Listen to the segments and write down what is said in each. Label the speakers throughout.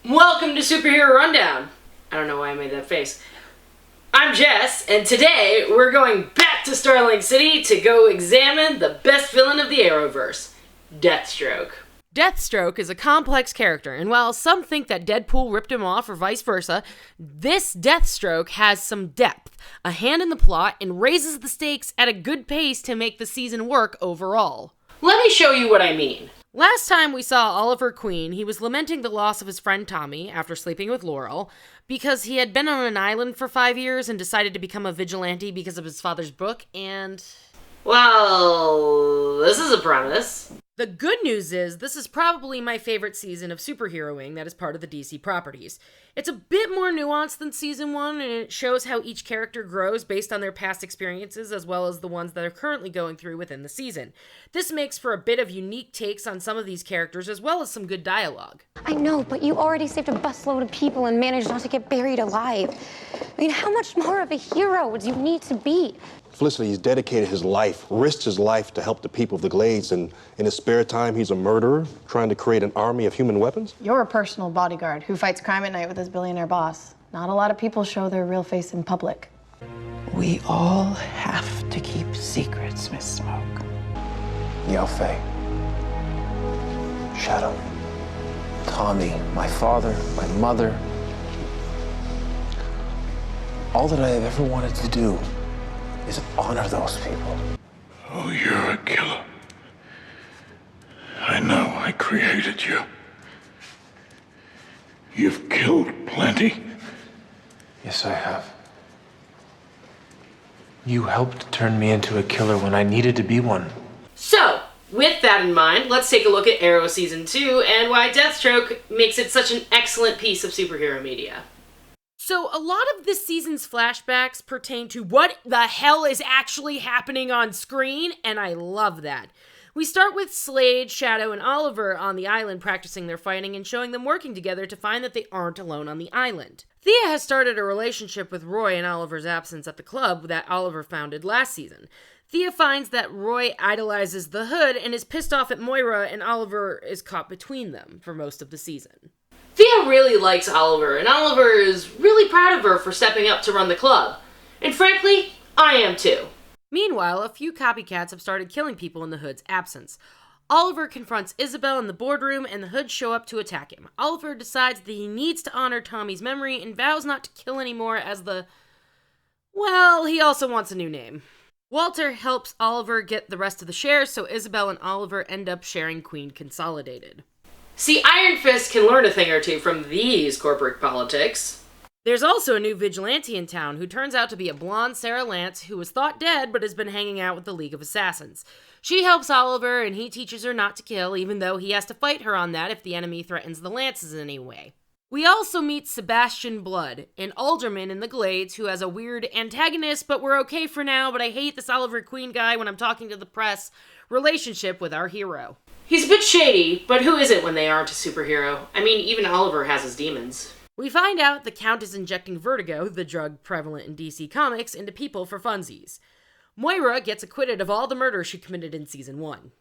Speaker 1: Welcome to Superhero Rundown. I don't know why I made that face. I'm Jess, and today we're going back to Starling City to go examine the best villain of the Arrowverse, Deathstroke. Deathstroke is a complex character, and while some think that Deadpool ripped him off or vice versa, this Deathstroke has some depth, a hand in the plot, and raises the stakes at a good pace to make the season work overall. Let me show you what I mean. Last time we saw Oliver Queen, he was lamenting the loss of his friend Tommy after sleeping with Laurel because he had been on an island for 5 years and decided to become a vigilante because of his father's book, and... well, this is a premise. The good news is, this is probably my favorite season of superheroing that is part of the DC properties. It's a bit more nuanced than season 1, and it shows how each character grows based on their past experiences as well as the ones that are currently going through within the season. This makes for a bit of unique takes on some of these characters as well as some good dialogue.
Speaker 2: I know, but you already saved a busload of people and managed not to get buried alive. I mean, how much more of a hero would you need to be?
Speaker 3: Felicity, he's dedicated his life, risked his life to help the people of the Glades, and in his spare time, he's a murderer, trying to create an army of human weapons?
Speaker 4: You're a personal bodyguard who fights crime at night with his billionaire boss. Not a lot of people show their real face in public.
Speaker 5: We all have to keep secrets, Miss Smoke.
Speaker 6: Yelfei, Shadow, Tommy, my father, my mother. All that I have ever wanted to do is honor those people.
Speaker 7: Oh, you're a killer. I know, I created you. You've killed plenty.
Speaker 6: Yes, I have. You helped turn me into a killer when I needed to be one.
Speaker 1: So, with that in mind, let's take a look at Arrow Season 2 and why Deathstroke makes it such an excellent piece of superhero media. So, a lot of this season's flashbacks pertain to what the hell is actually happening on screen, and I love that. We start with Slade, Shadow, and Oliver on the island practicing their fighting and showing them working together to find that they aren't alone on the island. Thea has started a relationship with Roy in Oliver's absence at the club that Oliver founded last season. Thea finds that Roy idolizes the Hood and is pissed off at Moira, and Oliver is caught between them for most of the season. Thea really likes Oliver, and Oliver is really proud of her for stepping up to run the club. And frankly, I am too. Meanwhile, a few copycats have started killing people in the Hood's absence. Oliver confronts Isabel in the boardroom, and the Hood show up to attack him. Oliver decides that he needs to honor Tommy's memory and vows not to kill anymore as the... well, he also wants a new name. Walter helps Oliver get the rest of the shares, so Isabel and Oliver end up sharing Queen Consolidated. See, Iron Fist can learn a thing or two from these corporate politics. There's also a new vigilante in town who turns out to be a blonde Sarah Lance who was thought dead but has been hanging out with the League of Assassins. She helps Oliver and he teaches her not to kill, even though he has to fight her on that if the enemy threatens the Lances in any way. We also meet Sebastian Blood, an alderman in the Glades who has a weird antagonist, but we're okay for now, but I hate this Oliver Queen guy when I'm talking to the press, relationship with our hero. He's a bit shady, but who isn't when they aren't a superhero? I mean, even Oliver has his demons. We find out the Count is injecting vertigo, the drug prevalent in DC Comics, into people for funsies. Moira gets acquitted of all the murders she committed in Season 1.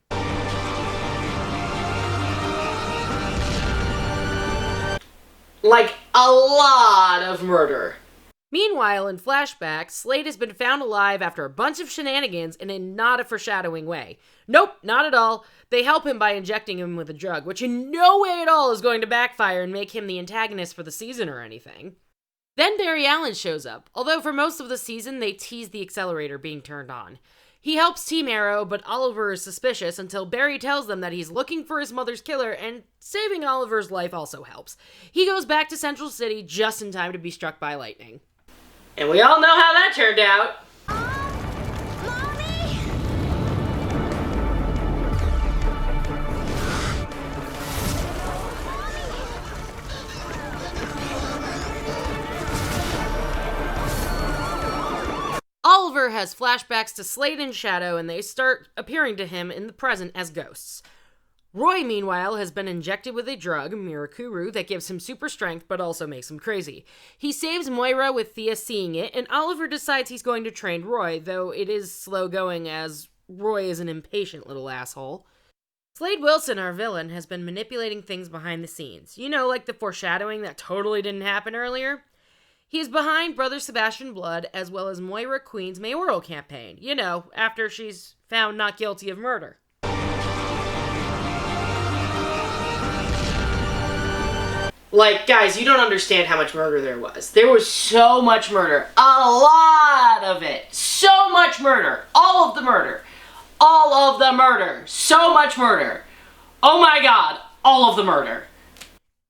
Speaker 1: Like, a lot of murder. Meanwhile, in flashbacks, Slade has been found alive after a bunch of shenanigans and in not a foreshadowing way. Nope, not at all. They help him by injecting him with a drug, which in no way at all is going to backfire and make him the antagonist for the season or anything. Then Barry Allen shows up, although for most of the season they tease the accelerator being turned on. He helps Team Arrow, but Oliver is suspicious until Barry tells them that he's looking for his mother's killer, and saving Oliver's life also helps. He goes back to Central City just in time to be struck by lightning. And we all know how that turned out. Oliver has flashbacks to Slade and Shadow, and they start appearing to him in the present as ghosts. Roy, meanwhile, has been injected with a drug, Mirakuru, that gives him super strength but also makes him crazy. He saves Moira with Thea seeing it, and Oliver decides he's going to train Roy, though it is slow going as Roy is an impatient little asshole. Slade Wilson, our villain, has been manipulating things behind the scenes. You know, like the foreshadowing that totally didn't happen earlier? He is behind Brother Sebastian Blood, as well as Moira Queen's mayoral campaign. You know, after she's found not guilty of murder. Like, guys, you don't understand how much murder there was. There was so much murder. A lot of it. So much murder. All of the murder. All of the murder. So much murder. Oh my god. All of the murder.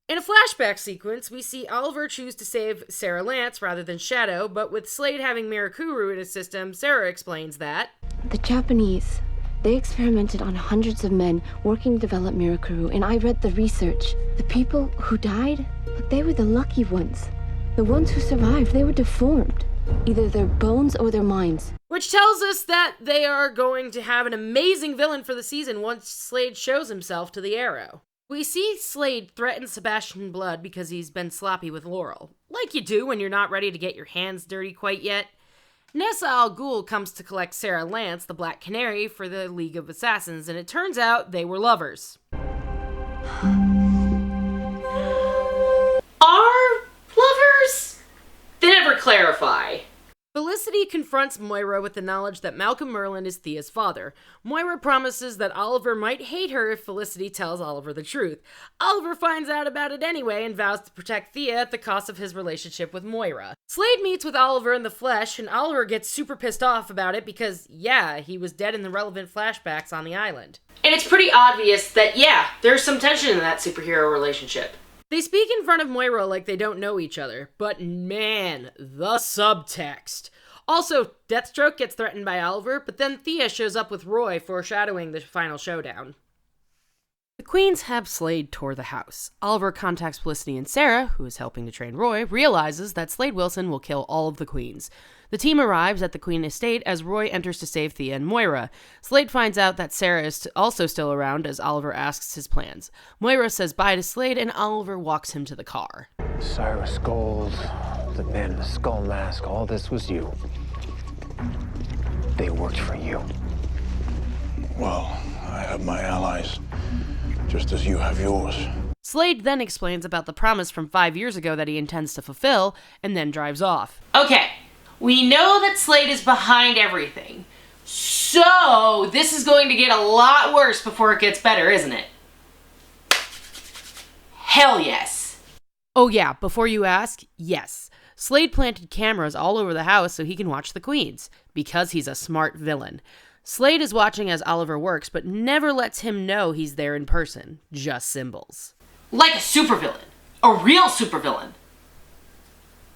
Speaker 1: In a flashback sequence, we see Oliver choose to save Sarah Lance rather than Shadow, but with Slade having Mirakuru in his system, Sarah explains that
Speaker 2: The Japanese, they experimented on hundreds of men working to develop Mirakuru, and I read the research. The people who died, look, they were the lucky ones. The ones who survived, they were deformed. Either their bones or their minds.
Speaker 1: Which tells us that they are going to have an amazing villain for the season once Slade shows himself to the Arrow. We see Slade threaten Sebastian Blood because he's been sloppy with Laurel. Like you do when you're not ready to get your hands dirty quite yet. Nessa Al Ghul comes to collect Sarah Lance, the Black Canary, for the League of Assassins, and it turns out they were lovers. Are lovers? They never clarify. Felicity confronts Moira with the knowledge that Malcolm Merlyn is Thea's father. Moira promises that Oliver might hate her if Felicity tells Oliver the truth. Oliver finds out about it anyway and vows to protect Thea at the cost of his relationship with Moira. Slade meets with Oliver in the flesh, and Oliver gets super pissed off about it because, yeah, he was dead in the relevant flashbacks on the island. And it's pretty obvious that, yeah, there's some tension in that superhero relationship. They speak in front of Moira like they don't know each other, but man, the subtext. Also, Deathstroke gets threatened by Oliver, but then Thea shows up with Roy, foreshadowing the final showdown. The Queens have Slade tour the house. Oliver contacts Felicity, and Sarah, who is helping to train Roy, realizes that Slade Wilson will kill all of the Queens. The team arrives at the Queen estate as Roy enters to save Thea and Moira. Slade finds out that Sarah is also still around as Oliver asks his plans. Moira says bye to Slade, and Oliver walks him to the car.
Speaker 6: Cyrus Gold, the man in the skull mask, all this was you. They worked for you.
Speaker 7: Well, I have my allies, just as you have yours.
Speaker 1: Slade then explains about the promise from 5 years ago that he intends to fulfill, and then drives off. Okay, we know that Slade is behind everything. So, this is going to get a lot worse before it gets better, isn't it? Hell yes. Oh yeah, before you ask, yes. Slade planted cameras all over the house so he can watch the Queens, because he's a smart villain. Slade is watching as Oliver works, but never lets him know he's there in person, just symbols. Like a supervillain. A real supervillain.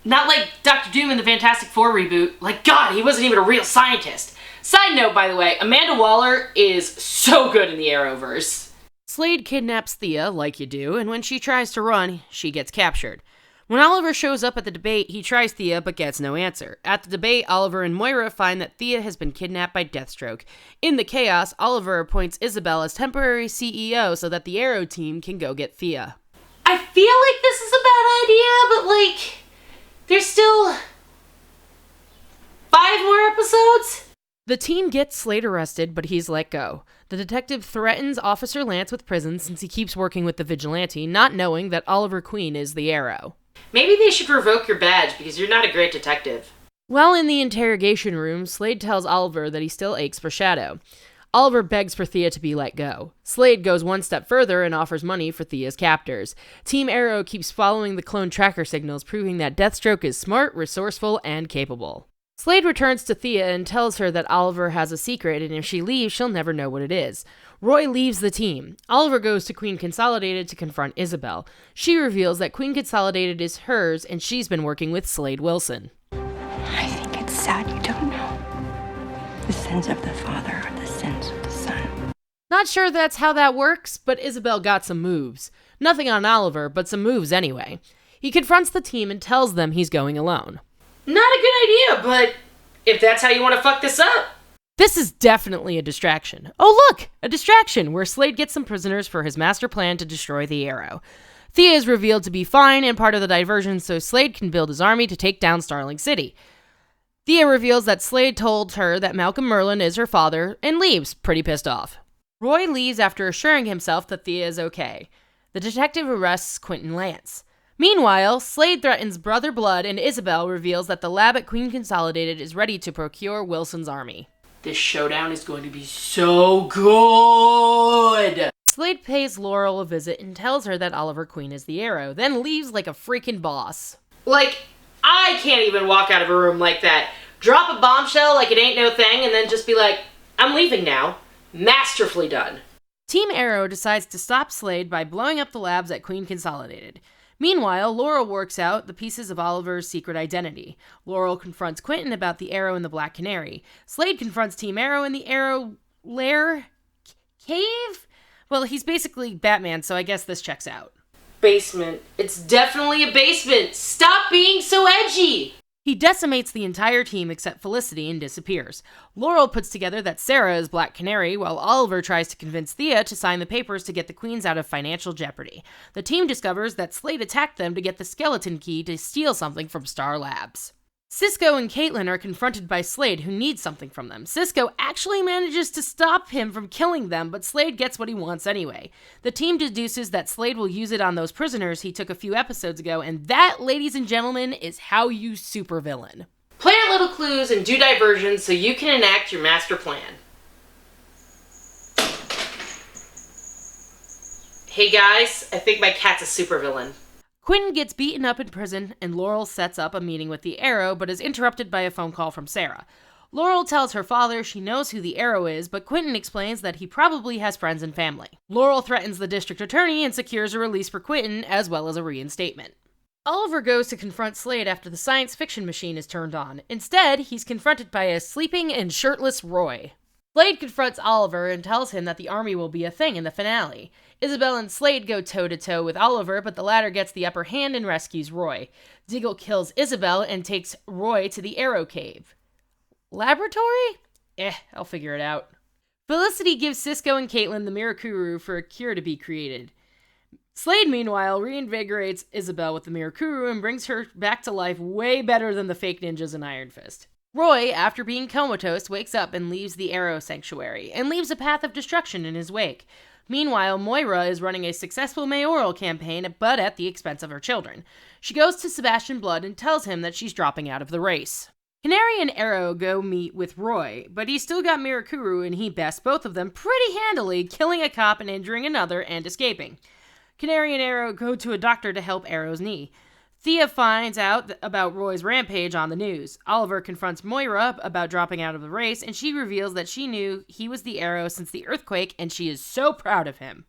Speaker 1: Not like Dr. Doom in the Fantastic Four reboot. Like, God, he wasn't even a real scientist. Side note, by the way, Amanda Waller is so good in the Arrowverse. Slade kidnaps Thea, like you do, and when she tries to run, she gets captured. When Oliver shows up at the debate, he tries Thea but gets no answer. At the debate, Oliver and Moira find that Thea has been kidnapped by Deathstroke. In the chaos, Oliver appoints Isabel as temporary CEO so that the Arrow team can go get Thea. I feel like this is a bad idea, but like, there's still 5 more episodes? The team gets Slade arrested, but he's let go. The detective threatens Officer Lance with prison since he keeps working with the vigilante, not knowing that Oliver Queen is the Arrow. Maybe they should revoke your badge because you're not a great detective. While in the interrogation room, Slade tells Oliver that he still aches for Shadow. Oliver begs for Thea to be let go. Slade goes one step further and offers money for Thea's captors. Team Arrow keeps following the clone tracker signals, proving that Deathstroke is smart, resourceful, and capable. Slade returns to Thea and tells her that Oliver has a secret, and if she leaves, she'll never know what it is. Roy leaves the team. Oliver goes to Queen Consolidated to confront Isabel. She reveals that Queen Consolidated is hers, and she's been working with Slade Wilson.
Speaker 8: I think it's sad you don't know. The sins of the father are the sins of the son.
Speaker 1: Not sure that's how that works, but Isabel got some moves. Nothing on Oliver, but some moves anyway. He confronts the team and tells them he's going alone. Not a good idea, but if that's how you want to fuck this up. This is definitely a distraction. Oh look, a distraction where Slade gets some prisoners for his master plan to destroy the Arrow. Thea is revealed to be fine and part of the diversion so Slade can build his army to take down Starling City. Thea reveals that Slade told her that Malcolm Merlyn is her father and leaves, pretty pissed off. Roy leaves after assuring himself that Thea is okay. The detective arrests Quentin Lance. Meanwhile, Slade threatens Brother Blood, and Isabel reveals that the lab at Queen Consolidated is ready to procure Wilson's army. This showdown is going to be so good! Slade pays Laurel a visit and tells her that Oliver Queen is the Arrow, then leaves like a freaking boss. Like, I can't even walk out of a room like that. Drop a bombshell like it ain't no thing, and then just be like, I'm leaving now. Masterfully done. Team Arrow decides to stop Slade by blowing up the labs at Queen Consolidated. Meanwhile, Laurel works out the pieces of Oliver's secret identity. Laurel confronts Quentin about the Arrow and the Black Canary. Slade confronts Team Arrow in the Arrow lair? Cave? Well, he's basically Batman, so I guess this checks out. Basement. It's definitely a basement. Stop being so edgy! He decimates the entire team except Felicity and disappears. Laurel puts together that Sarah is Black Canary, while Oliver tries to convince Thea to sign the papers to get the Queens out of financial jeopardy. The team discovers that Slade attacked them to get the skeleton key to steal something from Star Labs. Cisco and Caitlin are confronted by Slade, who needs something from them. Cisco actually manages to stop him from killing them, but Slade gets what he wants anyway. The team deduces that Slade will use it on those prisoners he took a few episodes ago, and that, ladies and gentlemen, is how you supervillain. Plant little clues and do diversions so you can enact your master plan. Hey guys, I think my cat's a supervillain. Quentin gets beaten up in prison, and Laurel sets up a meeting with the Arrow, but is interrupted by a phone call from Sarah. Laurel tells her father she knows who the Arrow is, but Quentin explains that he probably has friends and family. Laurel threatens the district attorney and secures a release for Quentin, as well as a reinstatement. Oliver goes to confront Slade after the science fiction machine is turned on. Instead, he's confronted by a sleeping and shirtless Roy. Slade confronts Oliver and tells him that the army will be a thing in the finale. Isabel and Slade go toe-to-toe with Oliver, but the latter gets the upper hand and rescues Roy. Diggle kills Isabel and takes Roy to the Arrow Cave. Laboratory? I'll figure it out. Felicity gives Cisco and Caitlin the Mirakuru for a cure to be created. Slade, meanwhile, reinvigorates Isabel with the Mirakuru and brings her back to life way better than the fake ninjas in Iron Fist. Roy, after being comatose, wakes up and leaves the Arrow Sanctuary, and leaves a path of destruction in his wake. Meanwhile, Moira is running a successful mayoral campaign, but at the expense of her children. She goes to Sebastian Blood and tells him that she's dropping out of the race. Canary and Arrow go meet with Roy, but he's still got Mirakuru and he bests both of them pretty handily, killing a cop and injuring another and escaping. Canary and Arrow go to a doctor to help Arrow's knee. Thea finds out about Roy's rampage on the news. Oliver confronts Moira about dropping out of the race, and she reveals that she knew he was the Arrow since the earthquake, and she is so proud of him.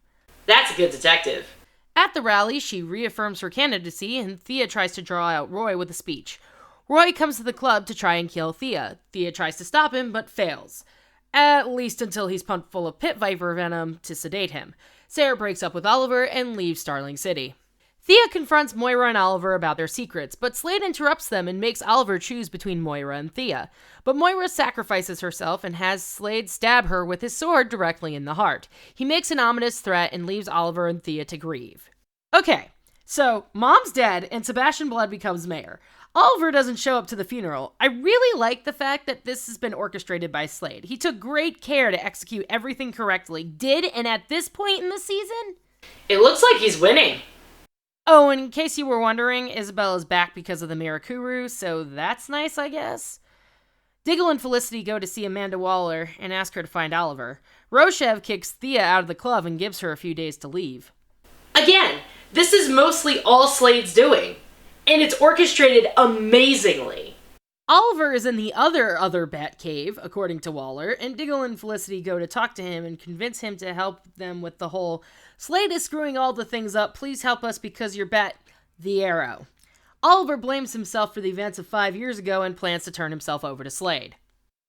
Speaker 1: That's a good detective. At the rally, she reaffirms her candidacy, and Thea tries to draw out Roy with a speech. Roy comes to the club to try and kill Thea. Thea tries to stop him, but fails. At least until he's pumped full of pit viper venom to sedate him. Sarah breaks up with Oliver and leaves Starling City. Thea confronts Moira and Oliver about their secrets, but Slade interrupts them and makes Oliver choose between Moira and Thea. But Moira sacrifices herself and has Slade stab her with his sword directly in the heart. He makes an ominous threat and leaves Oliver and Thea to grieve. Okay, so Mom's dead and Sebastian Blood becomes mayor. Oliver doesn't show up to the funeral. I really like the fact that this has been orchestrated by Slade. He took great care to execute everything correctly. And at this point in the season, it looks like he's winning. Oh, and in case you were wondering, Isabel is back because of the Mirakuru, so that's nice, I guess. Diggle and Felicity go to see Amanda Waller and ask her to find Oliver. Roshev kicks Thea out of the club and gives her a few days to leave. Again, this is mostly all Slade's doing, and it's orchestrated amazingly. Oliver is in the other Bat Cave, according to Waller, and Diggle and Felicity go to talk to him and convince him to help them with the whole Slade is screwing all the things up, please help us because you're the Arrow. Oliver blames himself for the events of 5 years ago and plans to turn himself over to Slade.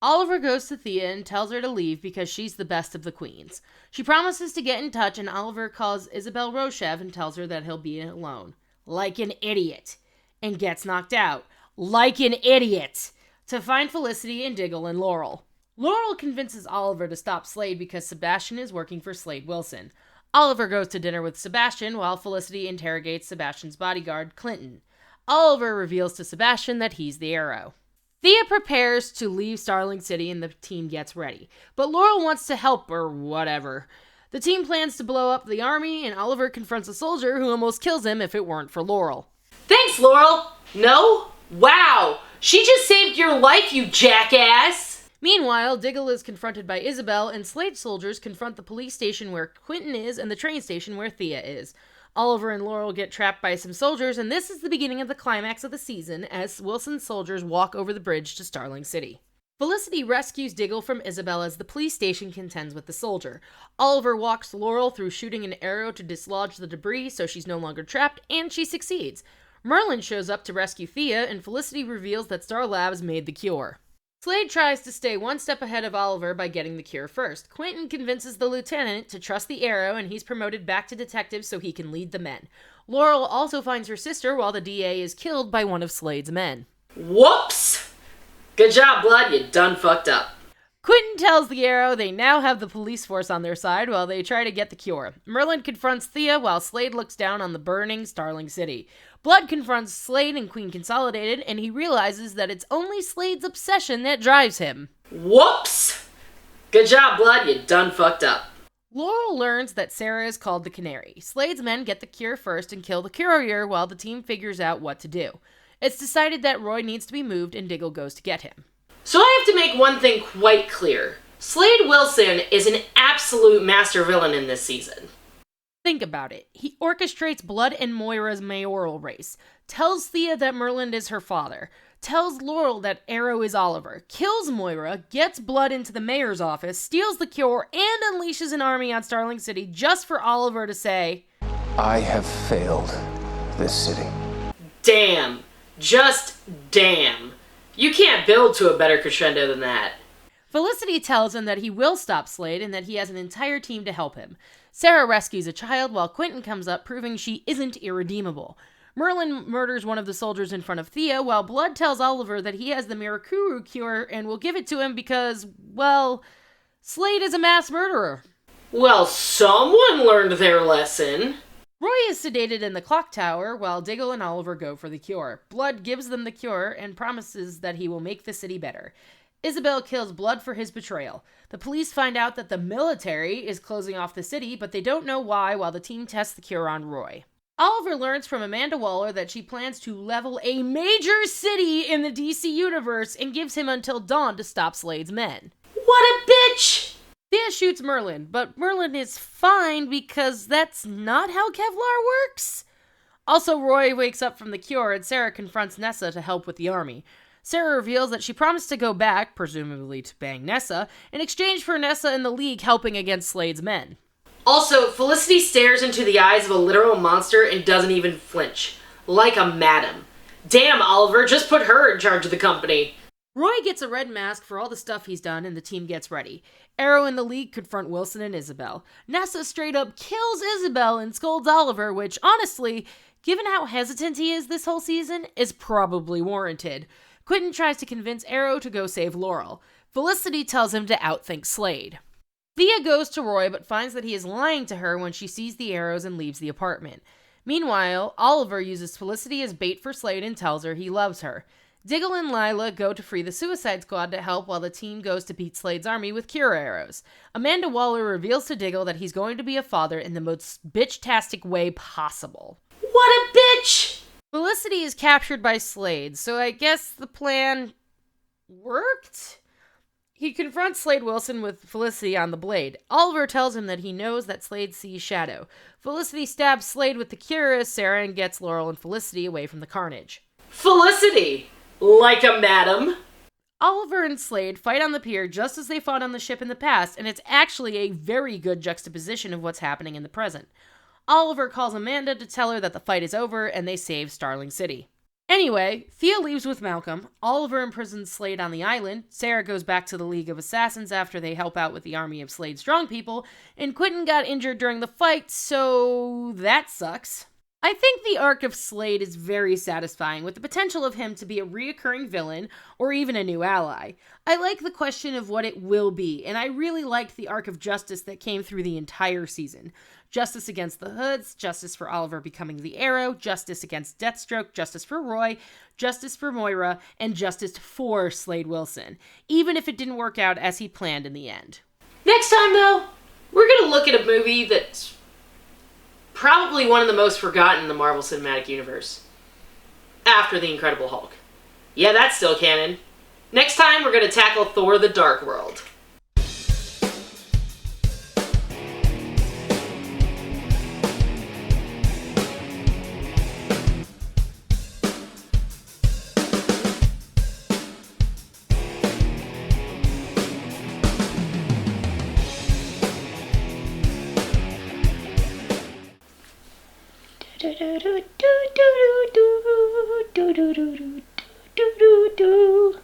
Speaker 1: Oliver goes to Thea and tells her to leave because she's the best of the queens. She promises to get in touch, and Oliver calls Isabel Roshev and tells her that he'll be alone. Like an idiot. And gets knocked out. Like an idiot. To find Felicity and Diggle and Laurel. Laurel convinces Oliver to stop Slade because Sebastian is working for Slade Wilson. Oliver goes to dinner with Sebastian while Felicity interrogates Sebastian's bodyguard, Clinton. Oliver reveals to Sebastian that he's the Arrow. Thea prepares to leave Starling City and the team gets ready, but Laurel wants to help or whatever. The team plans to blow up the army, and Oliver confronts a soldier who almost kills him if it weren't for Laurel. Thanks, Laurel! No? Wow! She just saved your life, you jackass! Meanwhile, Diggle is confronted by Isabel, and Slade soldiers confront the police station where Quentin is and the train station where Thea is. Oliver and Laurel get trapped by some soldiers, and this is the beginning of the climax of the season as Wilson's soldiers walk over the bridge to Starling City. Felicity rescues Diggle from Isabel as the police station contends with the soldier. Oliver walks Laurel through shooting an arrow to dislodge the debris so she's no longer trapped, and she succeeds. Merlin shows up to rescue Thea, and Felicity reveals that Star Labs made the cure. Slade tries to stay one step ahead of Oliver by getting the cure first. Quentin convinces the lieutenant to trust the arrow, and he's promoted back to detective so he can lead the men. Laurel also finds her sister while the DA is killed by one of Slade's men. Whoops! Good job, Blood, you done fucked up. Quentin tells the Arrow they now have the police force on their side while they try to get the cure. Merlin confronts Thea while Slade looks down on the burning Starling City. Blood confronts Slade and Queen Consolidated, and he realizes that it's only Slade's obsession that drives him. Whoops! Good job, Blood, you done fucked up. Laurel learns that Sarah is called the Canary. Slade's men get the cure first and kill the courier while the team figures out what to do. It's decided that Roy needs to be moved and Diggle goes to get him. So I have to make one thing quite clear. Slade Wilson is an absolute master villain in this season. Think about it. He orchestrates Blood and Moira's mayoral race, tells Thea that Merlin is her father, tells Laurel that Arrow is Oliver, kills Moira, gets Blood into the mayor's office, steals the cure, and unleashes an army on Starling City just for Oliver to say,
Speaker 6: I have failed this city.
Speaker 1: Damn. Just damn. You can't build to a better crescendo than that. Felicity tells him that he will stop Slade and that he has an entire team to help him. Sarah rescues a child while Quentin comes up, proving she isn't irredeemable. Merlin murders one of the soldiers in front of Thea, while Blood tells Oliver that he has the Mirakuru cure and will give it to him because, well, Slade is a mass murderer. Well, someone learned their lesson. Roy is sedated in the clock tower while Diggle and Oliver go for the cure. Blood gives them the cure and promises that he will make the city better. Isabel kills Blood for his betrayal. The police find out that the military is closing off the city, but they don't know why while the team tests the cure on Roy. Oliver learns from Amanda Waller that she plans to level a major city in the DC universe and gives him until dawn to stop Slade's men. What a bitch! Thea shoots Merlin, but Merlin is fine because that's not how Kevlar works. Also, Roy wakes up from the cure and Sarah confronts Nessa to help with the army. Sarah reveals that she promised to go back, presumably to bang Nessa, in exchange for Nessa and the League helping against Slade's men. Also, Felicity stares into the eyes of a literal monster and doesn't even flinch. Like a madam. Damn, Oliver, just put her in charge of the company. Roy gets a red mask for all the stuff he's done and the team gets ready. Arrow and the League confront Wilson and Isabel. Nessa straight up kills Isabel and scolds Oliver, which honestly, given how hesitant he is this whole season, is probably warranted. Quentin tries to convince Arrow to go save Laurel. Felicity tells him to outthink Slade. Thea goes to Roy but finds that he is lying to her when she sees the arrows and leaves the apartment. Meanwhile, Oliver uses Felicity as bait for Slade and tells her he loves her. Diggle and Lila go to free the Suicide Squad to help while the team goes to beat Slade's army with cure arrows. Amanda Waller reveals to Diggle that he's going to be a father in the most bitch-tastic way possible. What a bitch! Felicity is captured by Slade, so I guess the plan worked? He confronts Slade Wilson with Felicity on the blade. Oliver tells him that he knows that Slade sees shadow. Felicity stabs Slade with the cure as Sarah and gets Laurel and Felicity away from the carnage. Felicity! Like a madam. Oliver and Slade fight on the pier just as they fought on the ship in the past, and it's actually a very good juxtaposition of what's happening in the present. Oliver calls Amanda to tell her that the fight is over, and they save Starling City. Anyway, Thea leaves with Malcolm, Oliver imprisons Slade on the island, Sarah goes back to the League of Assassins after they help out with the army of Slade's strong people, and Quentin got injured during the fight, so that sucks. I think the arc of Slade is very satisfying, with the potential of him to be a reoccurring villain, or even a new ally. I like the question of what it will be, and I really liked the arc of justice that came through the entire season. Justice against the Hoods, justice for Oliver becoming the Arrow, justice against Deathstroke, justice for Roy, justice for Moira, and justice for Slade Wilson, even if it didn't work out as he planned in the end. Next time, though, we're going to look at a movie that's probably one of the most forgotten in the Marvel Cinematic Universe, after The Incredible Hulk. Yeah, that's still canon. Next time, we're going to tackle Thor: The Dark World.
Speaker 8: Do do do do do do do do do do do do do.